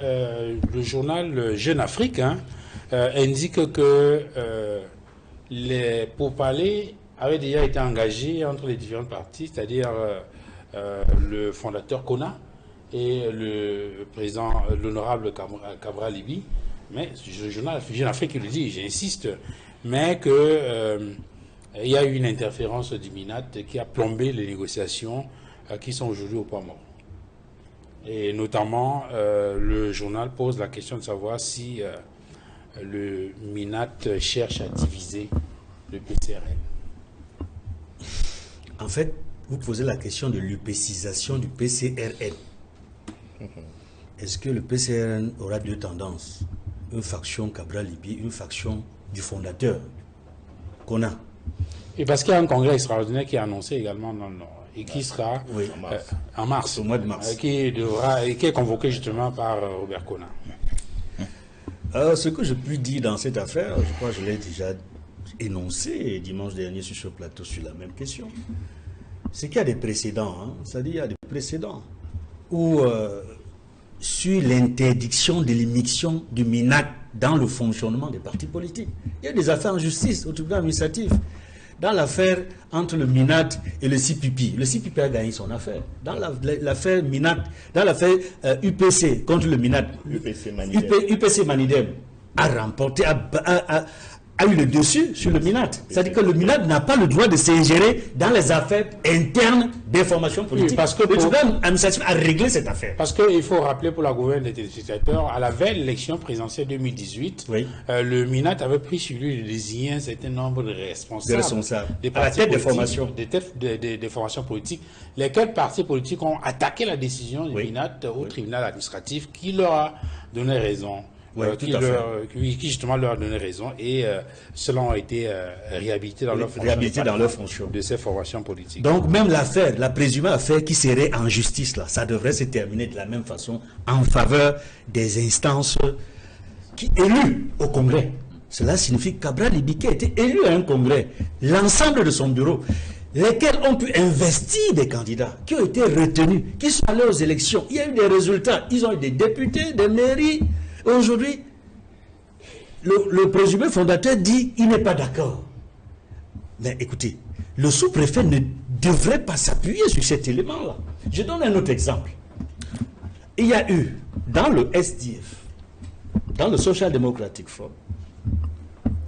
Le journal Jeune Afrique indique que les pourparlers avaient déjà été engagés entre les différentes parties, c'est-à-dire le fondateur Kona et le président, l'honorable Cabral Libye. Mais le journal Jeune Afrique le dit, j'insiste, mais que il y a eu une interférence du MINAT qui a plombé les négociations qui sont aujourd'hui au point mort. Et notamment, le journal pose la question de savoir si le MINAT cherche à diviser le PCRN. En fait, vous posez la question de l'UPCisation du PCRN. Est-ce que le PCRN aura deux tendances? Une faction Cabral Libye, une faction du fondateur, Kona. Et parce qu'il y a un congrès extraordinaire qui est annoncé également dans le Nord et qui sera en mars, au mois de mars, qui est convoqué justement par Robert Kona. Alors, ce que je puis dire dans cette affaire, je crois que je l'ai déjà énoncé dimanche dernier sur ce plateau sur la même question, c'est qu'il y a des précédents, c'est-à-dire il y a des précédents où sur l'interdiction de l'émission du MINAT dans le fonctionnement des partis politiques. Il y a des affaires en justice au tribunal administratif. Dans l'affaire entre le MINAT et le CPP a gagné son affaire. Dans l'affaire MINAT, dans l'affaire UPC contre le MINAT, UPC Manidem a remporté, a eu le dessus sur le MINAT. C'est-à-dire que le MINAT n'a pas le droit de s'ingérer dans les affaires internes des formations politiques. Oui, parce que le tribunal administratif a réglé cette affaire. Parce qu'il faut rappeler pour la gouverne des téléspectateurs, à la veille de l'élection présidentielle 2018, le MINAT avait pris sur lui de désigner un certain nombre de responsables des partis politiques, des formations politiques, lesquels partis politiques ont attaqué la décision du MINAT au tribunal administratif qui leur a donné raison. Qui justement leur a donné raison et cela ont été réhabilités dans leur fonction de ces formations politiques. Donc même l'affaire, la présumée affaire qui serait en justice, là, ça devrait se terminer de la même façon en faveur des instances qui élues au Congrès. Cela signifie que Cabral Libye a été élu à un Congrès, l'ensemble de son bureau, lesquels ont pu investir des candidats qui ont été retenus, qui sont allés aux élections. Il y a eu des résultats, ils ont eu des députés, des mairies. Aujourd'hui, le présumé fondateur dit qu'il n'est pas d'accord. Mais écoutez, le sous-préfet ne devrait pas s'appuyer sur cet élément-là. Je donne un autre exemple. Il y a eu, dans le SDF, dans le Social Democratic Front,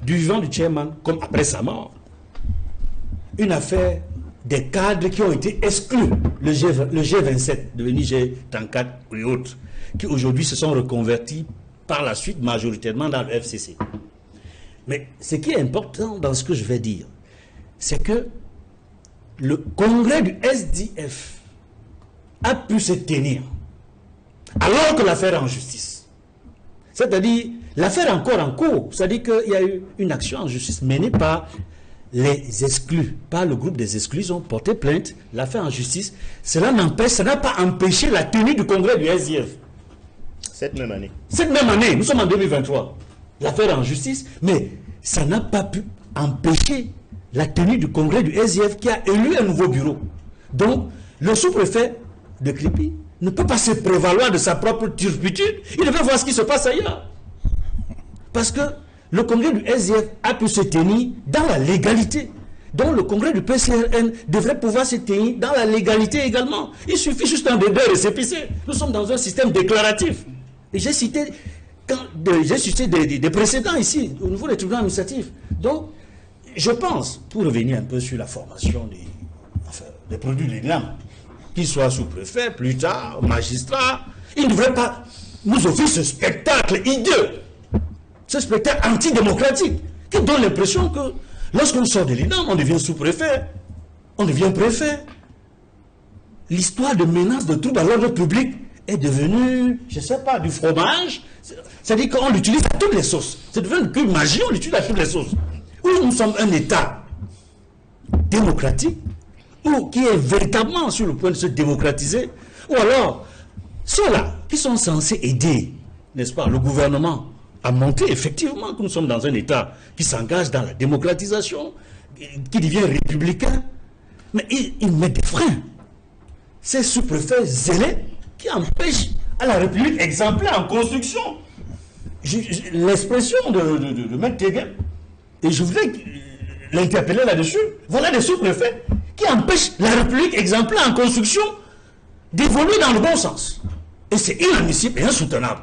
du vivant du chairman, comme après sa mort, une affaire des cadres qui ont été exclus, le G27, devenu G34 et autres, qui aujourd'hui se sont reconvertis par la suite majoritairement dans le FCC. Mais ce qui est important dans ce que je vais dire, c'est que le congrès du SDF a pu se tenir alors que l'affaire est en justice. C'est-à-dire, l'affaire est encore en cours. C'est-à-dire qu'il y a eu une action en justice menée par les exclus, par le groupe des exclus. Ils ont porté plainte, l'affaire en justice. Cela n'empêche, ça n'a pas empêché la tenue du congrès du SDF. Cette même année. Cette même année, nous sommes en 2023. L'affaire est en justice, mais ça n'a pas pu empêcher la tenue du congrès du SDF qui a élu un nouveau bureau. Donc, le sous-préfet de Kripi ne peut pas se prévaloir de sa propre turpitude. Il devrait voir ce qui se passe ailleurs. Parce que le congrès du SDF a pu se tenir dans la légalité. Donc le congrès du PCRN devrait pouvoir se tenir dans la légalité également. Il suffit juste d'un débat récépissé. Nous sommes dans un système déclaratif. Et j'ai cité des précédents ici, au niveau des tribunaux administratifs. Donc, je pense, pour revenir un peu sur la formation des produits de l'INAM, qu'ils soient sous-préfets, plus tard, magistrats, ils ne devraient pas nous offrir ce spectacle hideux, ce spectacle antidémocratique, qui donne l'impression que lorsqu'on sort de l'INAM, on devient sous-préfet, on devient préfet. L'histoire de menaces de troubles à l'ordre public est devenue, je ne sais pas, du fromage. C'est-à-dire qu'on l'utilise à toutes les sauces. C'est devenu une magie, on l'utilise à toutes les sauces. Ou nous sommes un État démocratique, ou qui est véritablement sur le point de se démocratiser, ou alors ceux-là qui sont censés aider, n'est-ce pas, le gouvernement à montrer effectivement que nous sommes dans un État qui s'engage dans la démocratisation, qui devient républicain, mais ils mettent des freins. Ces sous-préfets zélés qui empêchent à la République exemplaire en construction. L'expression de Maître Téguin, et je voudrais l'interpeller là-dessus. Voilà des sous-préfets qui empêchent la République exemplaire en construction d'évoluer dans le bon sens. Et c'est inadmissible et insoutenable.